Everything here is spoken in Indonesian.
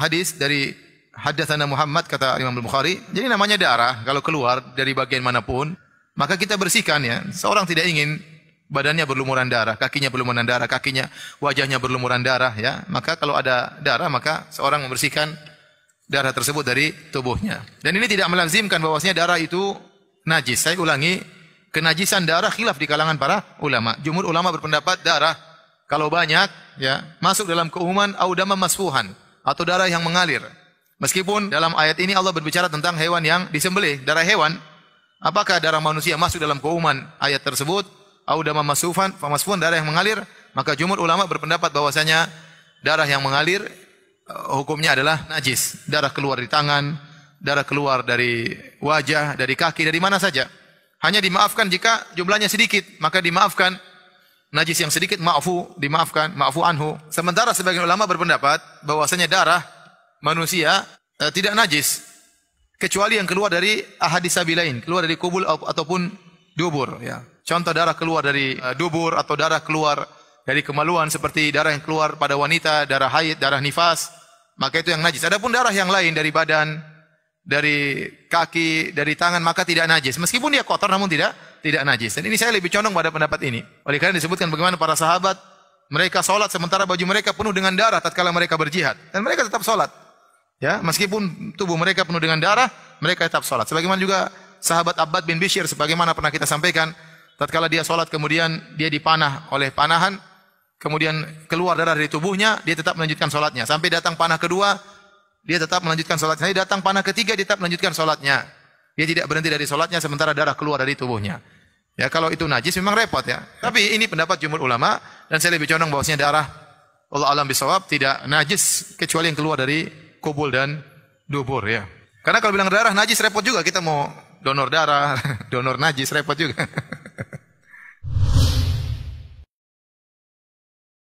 hadis dari Haddatsana Muhammad kata Imam Al-Bukhari. Jadi namanya darah kalau keluar dari bagian manapun, maka kita bersihkan ya. Seorang tidak ingin badannya berlumuran darah, kakinya berlumuran darah, wajahnya berlumuran darah ya. Maka kalau ada darah maka seorang membersihkan darah tersebut dari tubuhnya. Dan ini tidak melazimkan bahwasanya darah itu najis. Saya ulangi, kenajisan darah khilaf di kalangan para ulama. Jumhur ulama berpendapat darah kalau banyak ya masuk dalam keumuman audama masfuhan atau darah yang mengalir. Meskipun dalam ayat ini Allah berbicara tentang hewan yang disembelih, darah hewan. Apakah darah manusia masuk dalam keumuman ayat tersebut? Audama masfuhan, darah yang mengalir. Maka jumhur ulama berpendapat bahwasanya darah yang mengalir hukumnya adalah najis. Darah keluar di tangan, darah keluar dari wajah, dari kaki, dari mana saja. Hanya dimaafkan jika jumlahnya sedikit, maka dimaafkan. Najis yang sedikit dimaafkan, ma'fu anhu. Sementara sebagian ulama berpendapat bahwasanya darah manusia tidak najis kecuali yang keluar dari ahadits sabilain, keluar dari kubul ataupun dubur ya. Contoh darah keluar dari dubur atau darah keluar dari kemaluan seperti darah yang keluar pada wanita, darah haid, darah nifas, maka itu yang najis. Adapun darah yang lain dari badan, dari kaki, dari tangan maka tidak najis. Meskipun dia kotor namun tidak najis. Dan ini saya lebih condong pada pendapat ini. Oleh karena disebutkan bagaimana para sahabat mereka salat sementara baju mereka penuh dengan darah tatkala mereka berjihad dan mereka tetap salat. Ya, meskipun tubuh mereka penuh dengan darah, mereka tetap salat. Sebagaimana juga sahabat Abbad bin Bishr sebagaimana pernah kita sampaikan, tatkala dia salat kemudian dia dipanah oleh panahan, kemudian keluar darah dari tubuhnya, dia tetap melanjutkan salatnya. Sampai datang panah kedua, dia tetap melanjutkan salatnya. Sampai datang panah ketiga, dia tetap melanjutkan salatnya. Dia tidak berhenti dari salatnya sementara darah keluar dari tubuhnya. Ya, kalau itu najis memang repot ya. Tapi ini pendapat jumhur ulama dan saya lebih condong bahwasanya darah Allah alam bisawab tidak najis kecuali yang keluar dari kubul dan dubur ya. Karena kalau bilang darah najis repot juga, kita mau donor darah, donor najis repot juga.